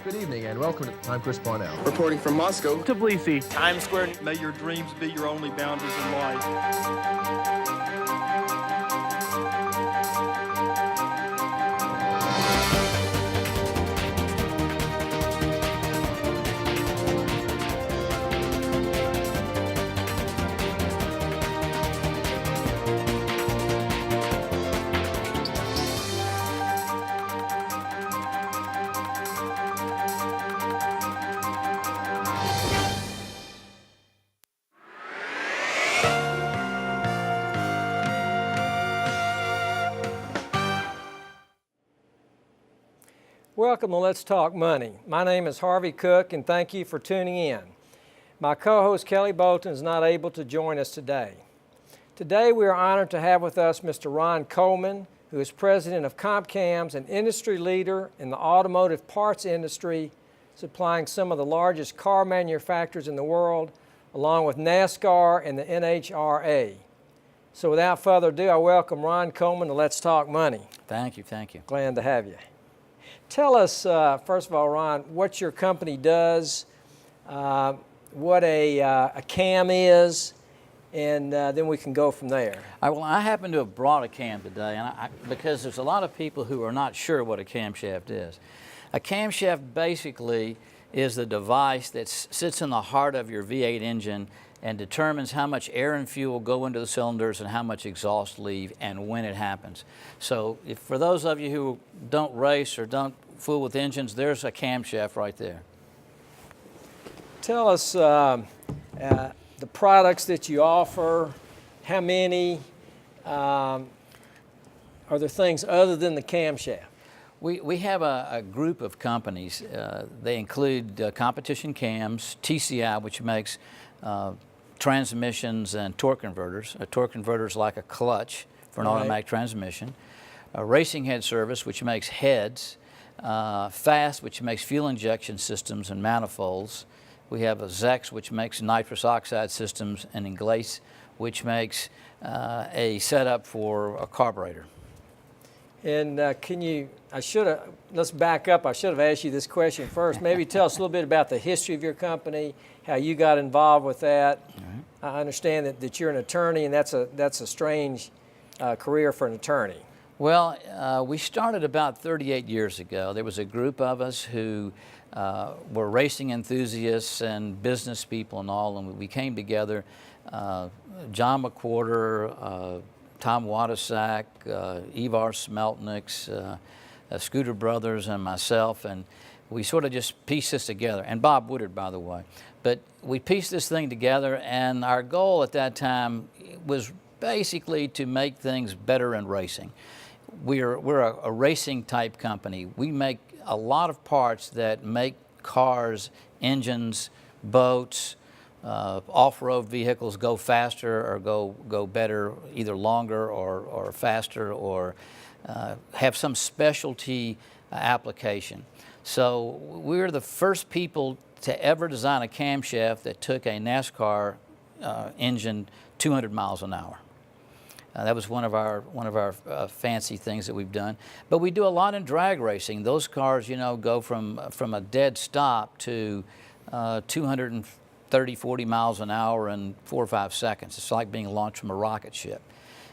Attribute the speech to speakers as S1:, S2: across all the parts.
S1: Good evening and welcome. I'm Chris Parnell.
S2: Reporting from Moscow.
S3: Tbilisi.
S4: Times Square.
S5: May your dreams be your only boundaries in life.
S3: Welcome to Let's Talk Money. My name is Harvey Cook and thank you for tuning in. My co-host Kelly Bolton is not able to join us today. Today we are honored to have with us Mr. Ron Coleman, who is president of CompCams, an industry leader in the automotive parts industry, supplying some of the largest car manufacturers in the world, along with NASCAR and the NHRA. So without further ado, I welcome Ron Coleman to Let's Talk Money.
S6: Thank you, thank you.
S3: Glad to have you. Tell us, first of all, Ron, what your company does, what a cam is, and then we can go from there.
S6: Well, I happen to have brought a cam today, and because there's a lot of people who are not sure what a camshaft is. A camshaft basically is the device that sits in the heart of your V8 engine and determines how much air and fuel go into the cylinders and how much exhaust leave and when it happens. So for those of you who don't race or don't fool with engines, there's a camshaft right there.
S3: Tell us the products that you offer, how many, are there things other than the camshaft?
S6: We have a group of companies. They include Competition Cams, TCI, which makes transmissions and torque converters. A torque converter is like a clutch for an automatic transmission. Racing Head Service, which makes heads. FAST, which makes fuel injection systems and manifolds. We have a ZEX, which makes nitrous oxide systems, and Inglace, which makes a setup for a carburetor.
S3: And let's back up. I should have asked you this question first. Maybe tell us a little bit about the history of your company, how you got involved with that. I understand that you're an attorney, and that's a strange career for an attorney.
S6: Well, we started about 38 years ago. There was a group of us who were racing enthusiasts and business people and all, and we came together. John McWhorter, Tom Wadasak, Ivar Smeltniks, Scooter Brothers, and myself, and we sort of just pieced this together, and Bob Woodard, by the way. But we pieced this thing together, and our goal at that time was basically to make things better in racing. We're a racing type company. We make a lot of parts that make cars, engines, boats, off-road vehicles go faster or go better, either longer or faster, or have some specialty application. So we're the first people to ever design a camshaft that took a NASCAR engine 200 miles an hour. That was one of our fancy things that we've done. But we do a lot in drag racing. Those cars, you know, go from a dead stop to 230, 40 miles an hour in 4 or 5 seconds. It's like being launched from a rocket ship.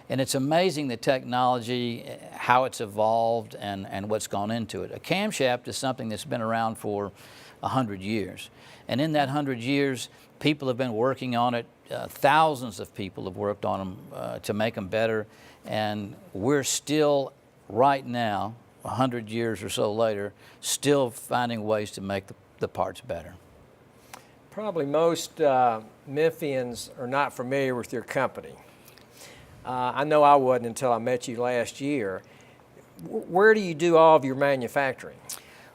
S6: And it's amazing the technology, how it's evolved, and what's gone into it. A camshaft is something that's been around for 100 years. And in that 100 years, people have been working on it. Thousands of people have worked on them to make them better. And we're still, right now, 100 years or so later, still finding ways to make the parts better.
S3: Probably most Memphians are not familiar with your company. I know I wasn't until I met you last year. Where do you do all of your manufacturing?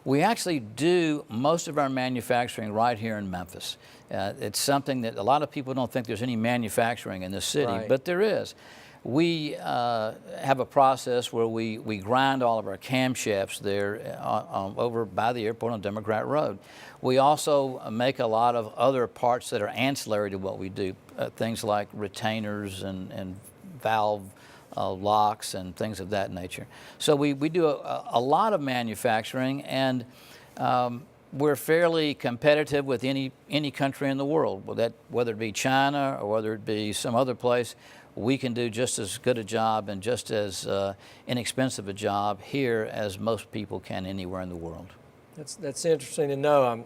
S6: We actually do most of our manufacturing right here in Memphis. It's something that a lot of people don't think there's any manufacturing in this city,
S3: right.
S6: But there is. We have a process where we grind all of our camshafts there over by the airport on Democrat Road. We also make a lot of other parts that are ancillary to what we do, things like retainers and valve locks and things of that nature. So we do a lot of manufacturing, and we're fairly competitive with any country in the world. Whether it be China or whether it be some other place, we can do just as good a job and just as inexpensive a job here as most people can anywhere in the world.
S3: That's interesting to know.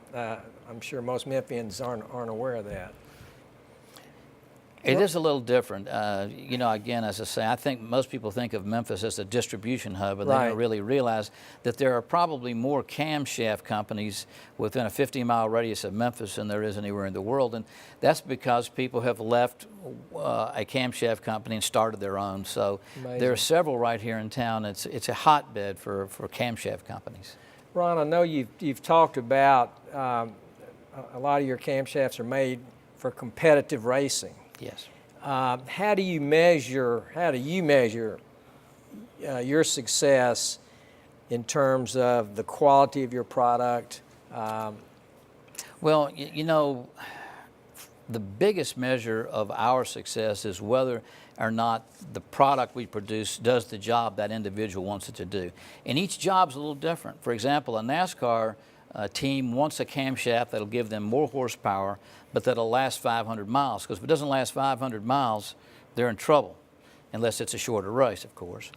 S3: I'm sure most Memphians aren't aware of that.
S6: It is a little different. You know, again, as I say, I think most people think of Memphis as a distribution hub, and they don't really realize that there are probably more camshaft companies within a 50-mile radius of Memphis than there is anywhere in the world. And that's because people have left a camshaft company and started their own. So there are several right here in town. It's a hotbed for camshaft companies.
S3: Ron, I know you've talked about a lot of your camshafts are made for competitive racing.
S6: Yes.
S3: How do you measure your success in terms of the quality of your product?
S6: Well, you know, the biggest measure of our success is whether or not the product we produce does the job that individual wants it to do. And each job's a little different. For example, a NASCAR team wants a camshaft that'll give them more horsepower, but that'll last 500 miles. Because if it doesn't last 500 miles, they're in trouble, unless it's a shorter race, of course.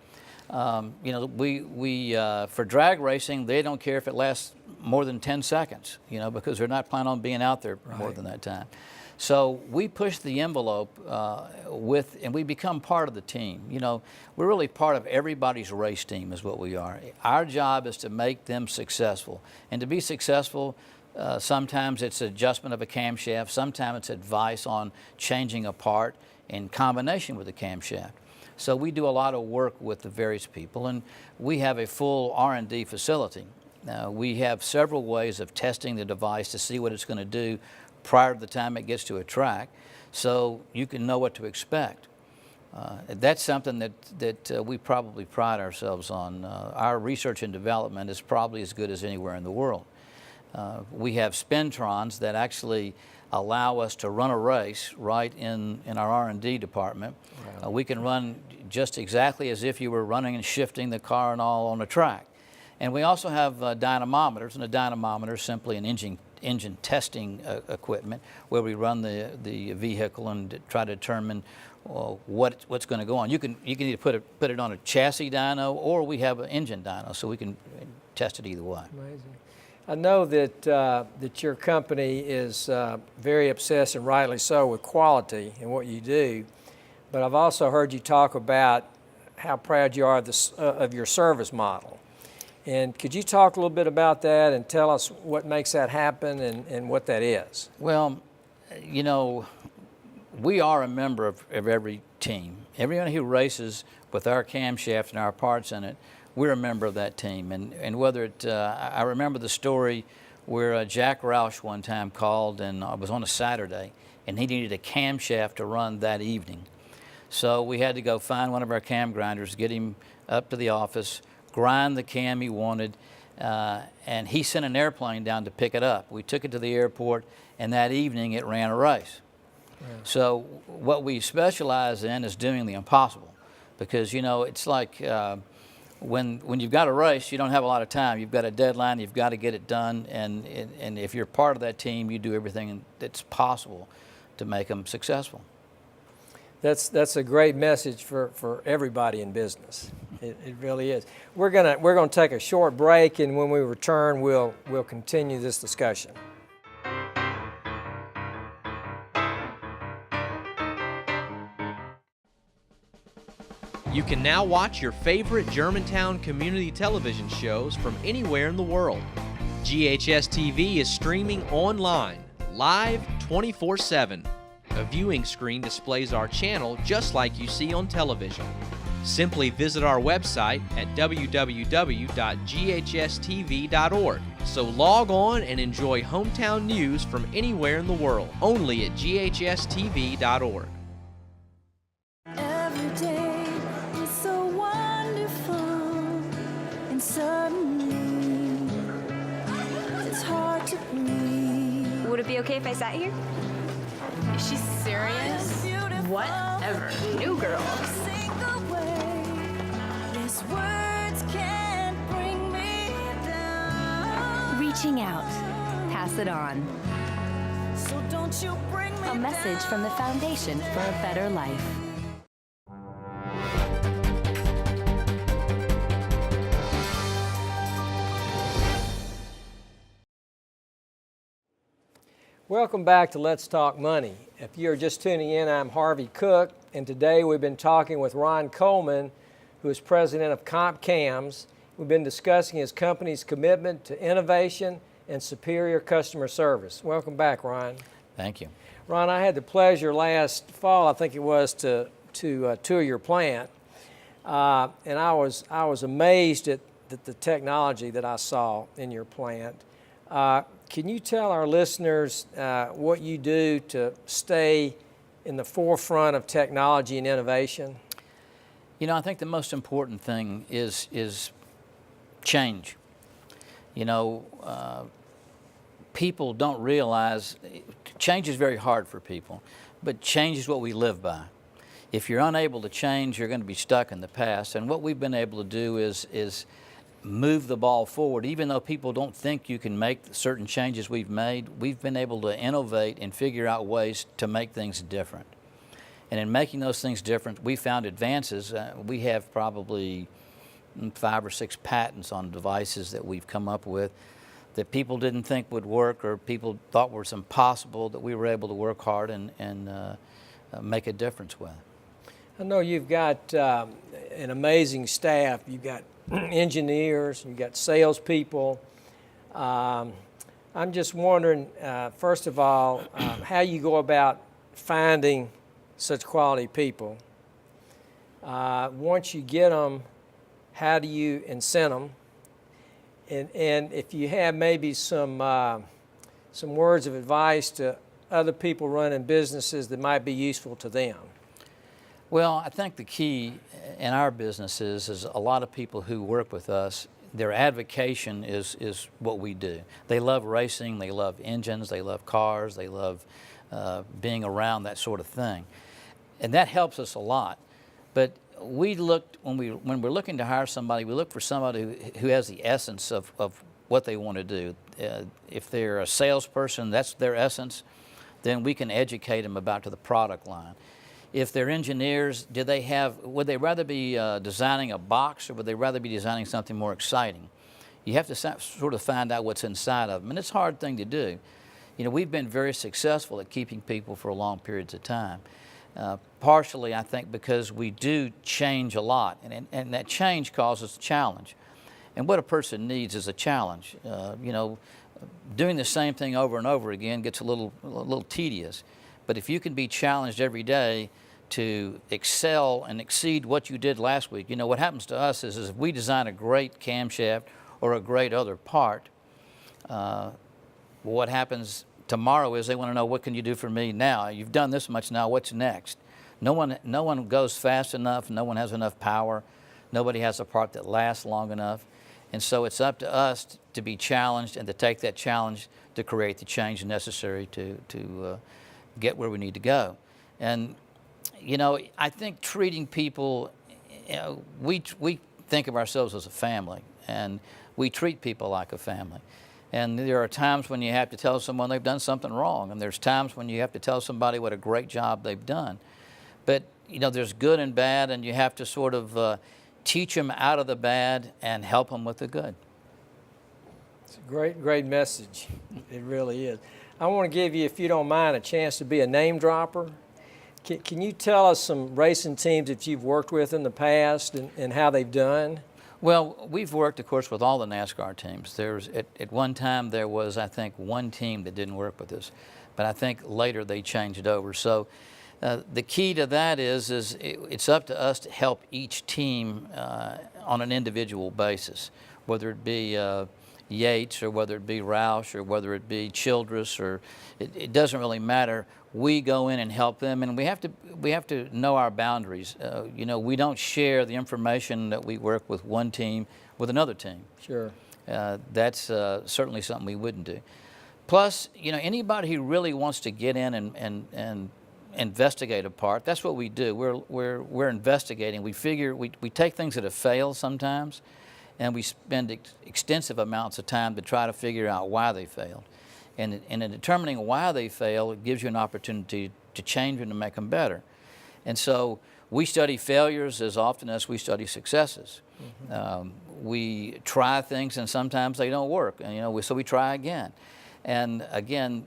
S6: You know, for drag racing, they don't care if it lasts more than 10 seconds, you know, because they're not planning on being out there more than that time. So we push the envelope and we become part of the team. You know, we're really part of everybody's race team is what we are. Our job is to make them successful. And to be successful, sometimes it's adjustment of a camshaft, sometimes it's advice on changing a part in combination with the camshaft. So we do a lot of work with the various people, and we have a full R&D facility. We have several ways of testing the device to see what it's going to do prior to the time it gets to a track, so you can know what to expect. That's something that we probably pride ourselves on. Our research and development is probably as good as anywhere in the world. We have spintrons that actually allow us to run a race right in our R&D department. Wow. We can run just exactly as if you were running and shifting the car and all on a track. And we also have dynamometers, and a dynamometer is simply an engine testing equipment where we run the vehicle and try to determine what's going to go on. You can either put it on a chassis dyno, or we have an engine dyno, so we can test it either way.
S3: Amazing. I know that your company is very obsessed, and rightly so, with quality and what you do. But I've also heard you talk about how proud you are of your service model. And could you talk a little bit about that and tell us what makes that happen and what that is?
S6: Well, you know, we are a member of every team. Everyone who races with our camshaft and our parts in it, we're a member of that team. And whether it, I remember the story where Jack Roush one time called, and it was on a Saturday, and he needed a camshaft to run that evening. So we had to go find one of our cam grinders, get him up to the office, grind the cam he wanted, and he sent an airplane down to pick it up. We took it to the airport, and that evening it ran a race. Yeah. So what we specialize in is doing the impossible, because, you know, it's like when you've got a race, you don't have a lot of time. You've got a deadline, you've got to get it done, and if you're part of that team, you do everything that's possible to make them successful.
S3: That's a great message for everybody in business. It really is. We're gonna take a short break, and when we return, we'll continue this discussion.
S2: You can now watch your favorite Germantown community television shows from anywhere in the world. GHS-TV is streaming online, live 24/7. A viewing screen displays our channel just like you see on television. Simply visit our website at www.ghstv.org. So log on and enjoy hometown news from anywhere in the world, only at ghstv.org.
S4: Every day is so wonderful, and suddenly it's hard to breathe.
S7: Would it be okay if I sat here?
S8: Is she serious? Whatever. New girl.
S4: Words can't bring me down.
S7: Reaching out, pass it on.
S4: So don't you bring me
S7: A message
S4: down.
S7: from the Foundation for a Better Life.
S3: Welcome back to Let's Talk Money. If you're just tuning in, I'm Harvey Cook, and today we've been talking with Ron Coleman, who is president of Comp Cams. We've been discussing his company's commitment to innovation and superior customer service. Welcome back, Ron.
S6: Thank you.
S3: Ron, I had the pleasure last fall, I think it was, to tour your plant, and I was amazed at the technology that I saw in your plant. Can you tell our listeners what you do to stay in the forefront of technology and innovation?
S6: You know, I think the most important thing is change. You know, people don't realize change is very hard for people, but change is what we live by. If you're unable to change, you're going to be stuck in the past. And what we've been able to do is move the ball forward. Even though people don't think you can make certain changes we've made, we've been able to innovate and figure out ways to make things different. And in making those things different, we found advances. We have probably 5 or 6 patents on devices that we've come up with that people didn't think would work or people thought was impossible, that we were able to work hard and make a difference with.
S3: I know you've got an amazing staff. You've got engineers, you've got salespeople. I'm just wondering, first of all, how you go about finding such quality people. Once you get them, how do you incent them? And if you have maybe some words of advice to other people running businesses that might be useful to them.
S6: Well, I think the key in our business is a lot of people who work with us, their advocation is what we do. They love racing, they love engines, they love cars, they love being around that sort of thing. And that helps us a lot. But we looked, when we're looking to hire somebody, we look for somebody who has the essence of what they want to do. If they're a salesperson, that's their essence, then we can educate them about to the product line. If they're engineers, would they rather be designing a box or would they rather be designing something more exciting? You have to sort of find out what's inside of them, and it's a hard thing to do. You know, we've been very successful at keeping people for long periods of time. Partially, I think, because we do change a lot, and that change causes a challenge. And what a person needs is a challenge. You know, doing the same thing over and over again gets a little tedious. But if you can be challenged every day to excel and exceed what you did last week, you know, what happens to us is if we design a great camshaft or a great other part, what happens tomorrow is they want to know, what can you do for me now? You've done this much now, what's next? No one goes fast enough, no one has enough power, nobody has a part that lasts long enough. And so it's up to us to be challenged and to take that challenge to create the change necessary to get where we need to go. And, you know, I think treating people, you know, we think of ourselves as a family, and we treat people like a family. And there are times when you have to tell someone they've done something wrong, and there's times when you have to tell somebody what a great job they've done. But, you know, there's good and bad, and you have to sort of teach them out of the bad and help them with the good.
S3: It's a great message. It really is. I want to give you, if you don't mind, a chance to be a name dropper. Can you tell us some racing teams that you've worked with in the past and how they've done?
S6: Well, we've worked, of course, with all the NASCAR teams. At one time there was, I think, one team that didn't work with us, but I think later they changed over. So the key to that is it's up to us to help each team on an individual basis, whether it be Yates or whether it be Roush or whether it be Childress, or it doesn't really matter. We go in and help them, and we have to know our boundaries. You know, we don't share the information that we work with one team with another team.
S3: Sure.
S6: That's certainly something we wouldn't do. Plus, you know, anybody who really wants to get in and investigate a part, that's what we do. We're investigating. We take things that have failed sometimes, and we spend extensive amounts of time to try to figure out why they failed. And in determining why they fail, it gives you an opportunity to change them to make them better. And so we study failures as often as we study successes. We try things and sometimes they don't work, and so we try again. And again,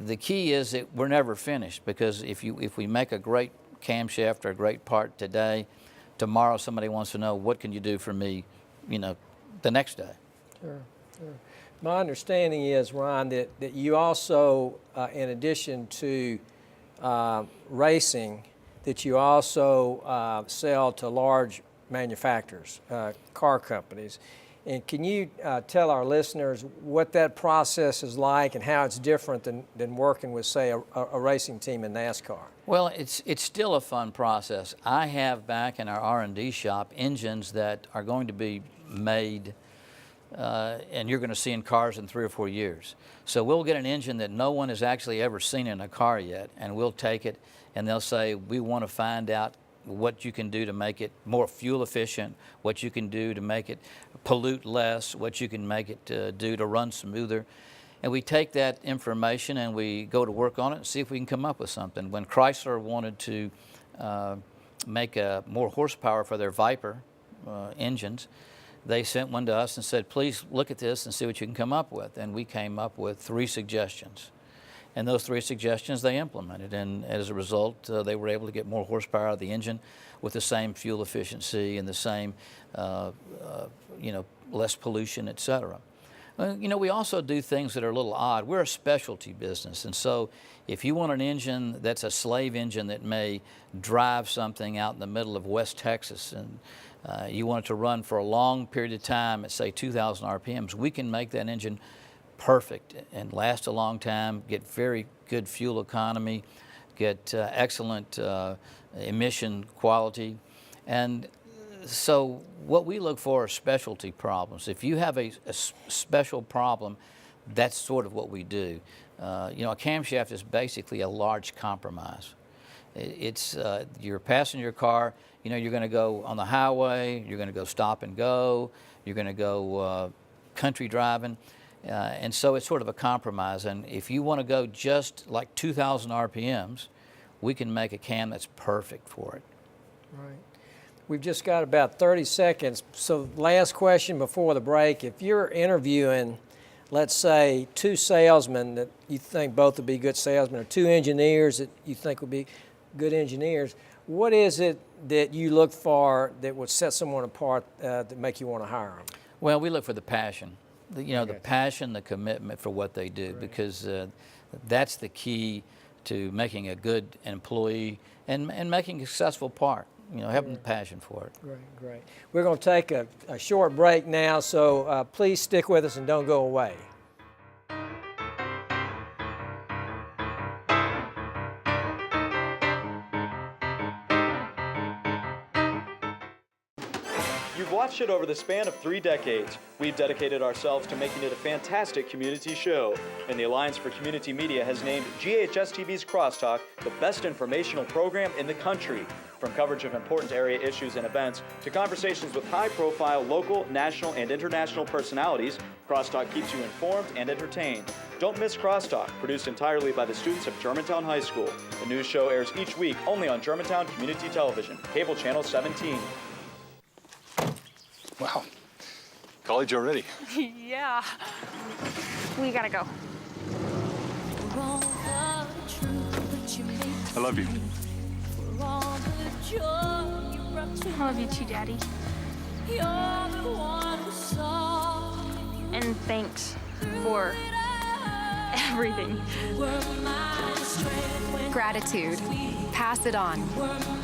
S6: the key is that we're never finished, because if we make a great camshaft or a great part today, tomorrow somebody wants to know, what can you do for me, the next day.
S3: Sure. My understanding is, Ron, that you also, in addition to racing, that you also sell to large manufacturers, car companies. And can you tell our listeners what that process is like and how it's different than working with, say, a racing team in NASCAR? Well,
S6: it's still a fun process. I have back in our R&D shop engines that are going to be made and you're going to see in cars in 3 or 4 years. So we'll get an engine that no one has actually ever seen in a car yet, and we'll take it and they'll say, we want to find out what you can do to make it more fuel efficient, what you can do to make it pollute less, what you can make it do to run smoother. And we take that information and we go to work on it and see if we can come up with something. When Chrysler wanted to make more horsepower for their Viper engines, they sent one to us and said, please look at this and see what you can come up with. And we came up with 3 suggestions. And those 3 suggestions they implemented, and as a result, they were able to get more horsepower out of the engine with the same fuel efficiency and the same, less pollution, et cetera. We also do things that are a little odd. We're a specialty business, and so if you want an engine that's a slave engine that may drive something out in the middle of West Texas, and you want it to run for a long period of time at, say, 2,000 RPMs, we can make that engine perfect and last a long time, get very good fuel economy, get excellent emission quality. And so what we look for are specialty problems. If you have a special problem, that's sort of what we do. A camshaft is basically a large compromise. It's you're passing your car, you're going to go on the highway, you're going to go stop and go, you're going to go country driving. And so it's sort of a compromise. And if you want to go just like 2,000 RPMs, we can make a cam that's perfect for it.
S3: Right. We've just got about 30 seconds. So last question before the break. If you're interviewing, let's say, 2 salesmen that you think both would be good salesmen, or 2 engineers that you think would be good engineers, what is it that you look for that would set someone apart that make you want to hire them?
S6: Well, we look for the passion. The passion, the commitment for what they do, because that's the key to making a good employee and making a successful part. Having the passion for it.
S3: Great. We're going to take a short break now, so please stick with us and don't go away.
S5: You've watched it over the span of 3 decades. We've dedicated ourselves to making it a fantastic community show. And the Alliance for Community Media has named GHS-TV's Crosstalk the best informational program in the country. From coverage of important area issues and events to conversations with high-profile local, national, and international personalities, Crosstalk keeps you informed and entertained. Don't miss Crosstalk, produced entirely by the students of Germantown High School. The news show airs each week only on Germantown Community Television, cable channel 17.
S9: Wow. College already.
S8: Yeah. We gotta go.
S9: I love you.
S8: I love you too, Daddy. And thanks for everything.
S7: Gratitude. Pass it on.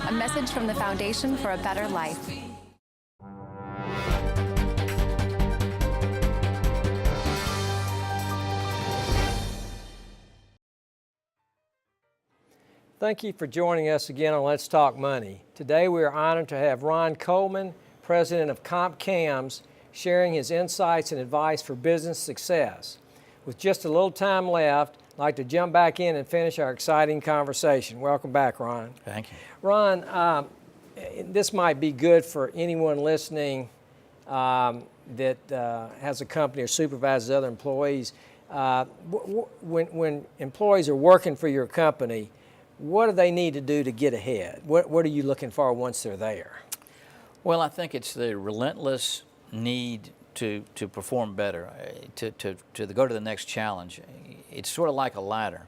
S7: A message from the Foundation for a Better Life.
S3: Thank you for joining us again on Let's Talk Money. Today we are honored to have Ron Coleman, president of Comp Cams, sharing his insights and advice for business success. With just a little time left, I'd like to jump back in and finish our exciting conversation. Welcome back, Ron.
S6: Thank you.
S3: Ron, this might be good for anyone listening that has a company or supervises other employees. When employees are working for your company, what do they need to do to get ahead? What are you looking for once they're there?
S6: Well, I think it's the relentless need to perform better, to go to the next challenge. It's sort of like a ladder.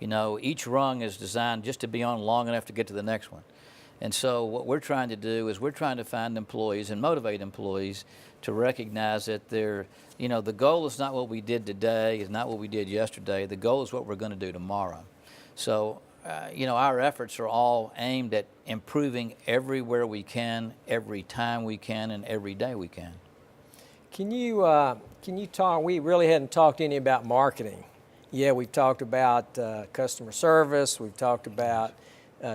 S6: You know, each rung is designed just to be on long enough to get to the next one. And so what we're trying to do is we're trying to find employees and motivate employees to recognize that they're, you know, the goal is not what we did today, is not what we did yesterday. The goal is what we're going to do tomorrow. So, you know, our efforts are all aimed at improving everywhere we can, every time we can, and every day we can.
S3: Can you talk, we really hadn't talked to any about marketing. Yeah, we've talked about customer service, we've talked about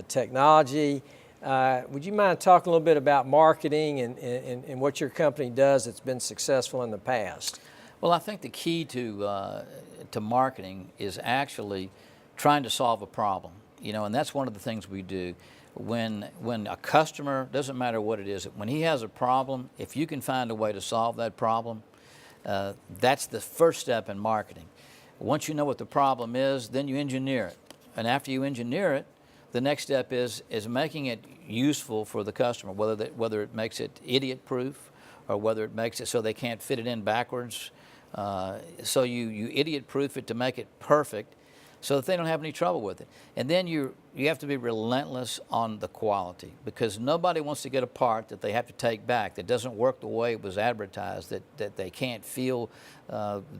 S3: technology. Would you mind talking a little bit about marketing and what your company does that's been successful in the past?
S6: Well, I think the key to marketing is actually trying to solve a problem, you know, and that's one of the things we do. When a customer, doesn't matter what it is, when he has a problem, if you can find a way to solve that problem, that's the first step in marketing. Once you know what the problem is, then you engineer it. And after you engineer it, the next step is making it useful for the customer, whether it makes it idiot-proof or whether it makes it so they can't fit it in backwards. So you idiot-proof it to make it perfect so that they don't have any trouble with it. And then you have to be relentless on the quality, because nobody wants to get a part that they have to take back that doesn't work the way it was advertised, that they can't feel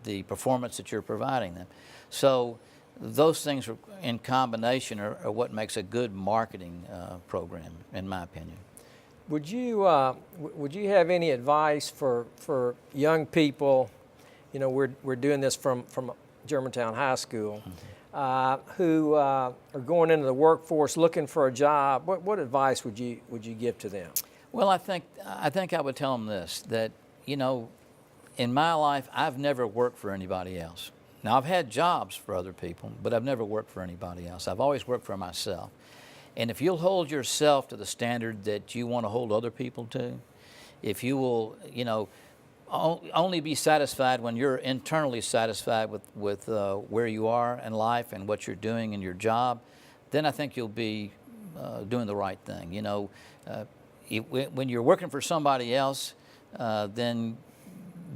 S6: the performance that you're providing them. So those things in combination are what makes a good marketing program, in my opinion.
S3: Would you have any advice for young people? You know, we're doing this from Germantown High School, who are going into the workforce looking for a job. What advice would you give to them?
S6: Well, I think I would tell them this, that, you know, in my life I've never worked for anybody else. Now, I've had jobs for other people, but I've never worked for anybody else. I've always worked for myself. And if you'll hold yourself to the standard that you want to hold other people to, if you will, you know, only be satisfied when you're internally satisfied with where you are in life and what you're doing in your job, then I think you'll be doing the right thing. You know, when you're working for somebody else, then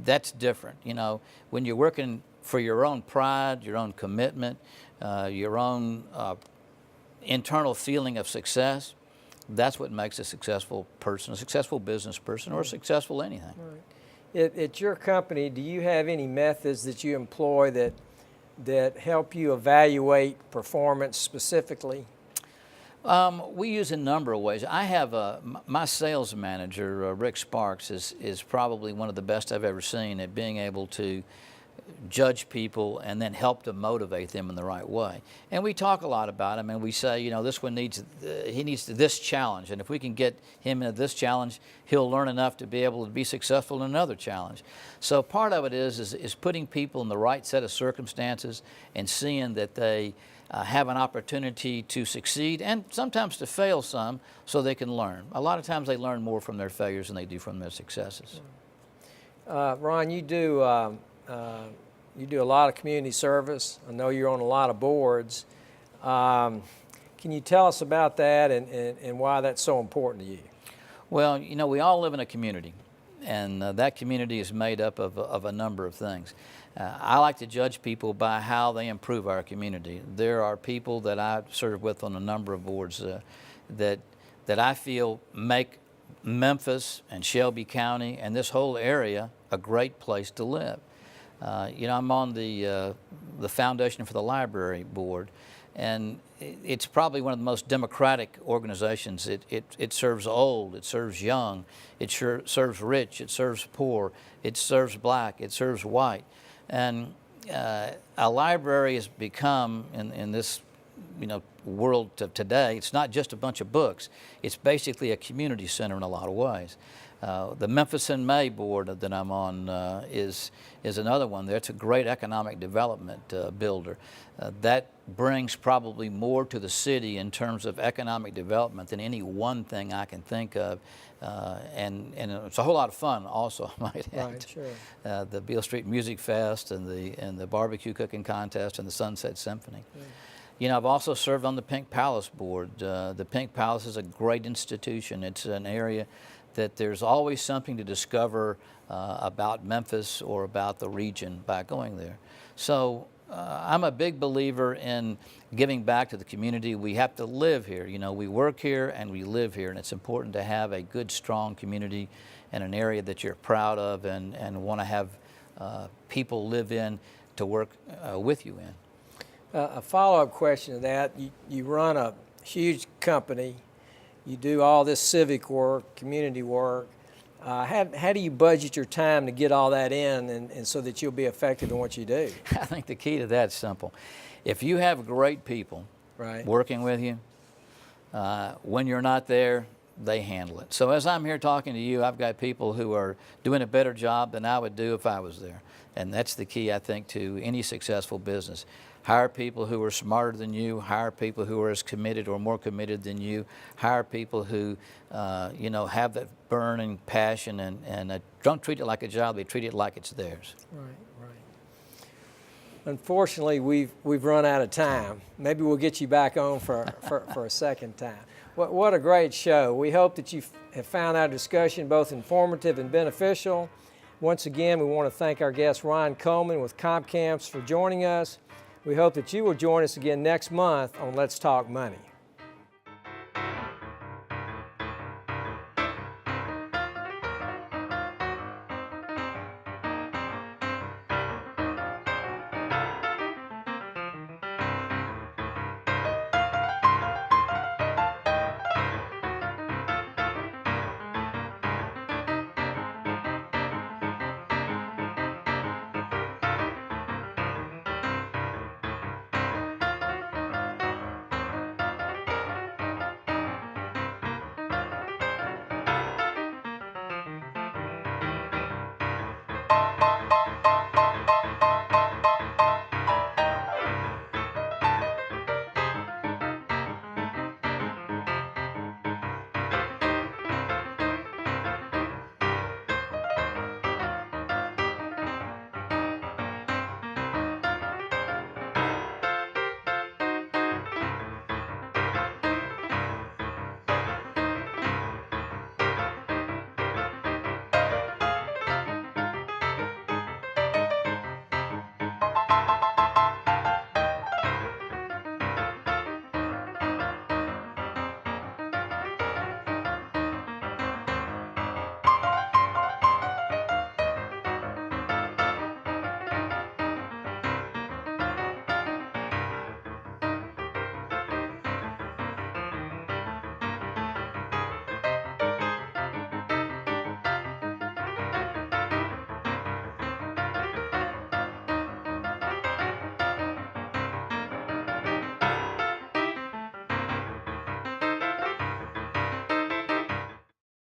S6: that's different. You know, when you're working for your own pride, your own commitment, your own internal feeling of success, that's what makes a successful person, a successful business person, or successful anything.
S3: Right. At your company, do you have any methods that you employ that help you evaluate performance specifically?
S6: We use a number of ways. I have my sales manager, Rick Sparks, is probably one of the best I've ever seen at being able to judge people and then help to motivate them in the right way. And we talk a lot about him, and we say, you know, this one needs this challenge, and if we can get him into this challenge, he'll learn enough to be able to be successful in another challenge. So part of it is putting people in the right set of circumstances and seeing that they have an opportunity to succeed and sometimes to fail some so they can learn. A lot of times they learn more from their failures than they do from their successes.
S3: Ron, you do a lot of community service. I know you're on a lot of boards. Can you tell us about that and why that's so important to you?
S6: Well, you know, we all live in a community, and that community is made up of a number of things. I like to judge people by how they improve our community. There are people that I serve with on a number of boards that I feel make Memphis and Shelby County and this whole area a great place to live. You know, I'm on the Foundation for the Library Board, and it's probably one of the most democratic organizations. It serves old, it serves young, it serves rich, it serves poor, it serves black, it serves white. And a library has become, in this world of today, it's not just a bunch of books. It's basically a community center in a lot of ways. The Memphis in May board that I'm on is another one. That's a great economic development builder. That brings probably more to the city in terms of economic development than any one thing I can think of. And it's a whole lot of fun also, I might add.
S3: Right, sure.
S6: The Beale Street Music Fest and the barbecue cooking contest and the Sunset Symphony. Yeah. You know, I've also served on the Pink Palace board. The Pink Palace is a great institution. It's an area that there's always something to discover about Memphis or about the region by going there. So I'm a big believer in giving back to the community. We have to live here. You know, we work here and we live here, and it's important to have a good, strong community and an area that you're proud of and want to have people live in to work with you in.
S3: A follow-up question to that, you run a huge company, you do all this civic work, community work. How do you budget your time to get all that in and so that you'll be effective in what you do?
S6: I think the key to that is simple. If you have great people working with you, when you're not there, they handle it. So as I'm here talking to you, I've got people who are doing a better job than I would do if I was there. And that's the key, I think, to any successful business. Hire people who are smarter than you, hire people who are as committed or more committed than you, hire people who, you know, have that burning passion and don't treat it like a job, they treat it like it's theirs.
S3: Right, right. Unfortunately, we've run out of time. Maybe we'll get you back on for a second time. What a great show. We hope that you have found our discussion both informative and beneficial. Once again, we want to thank our guest Ron Coleman with CompCamps for joining us. We hope that you will join us again next month on Let's Talk Money.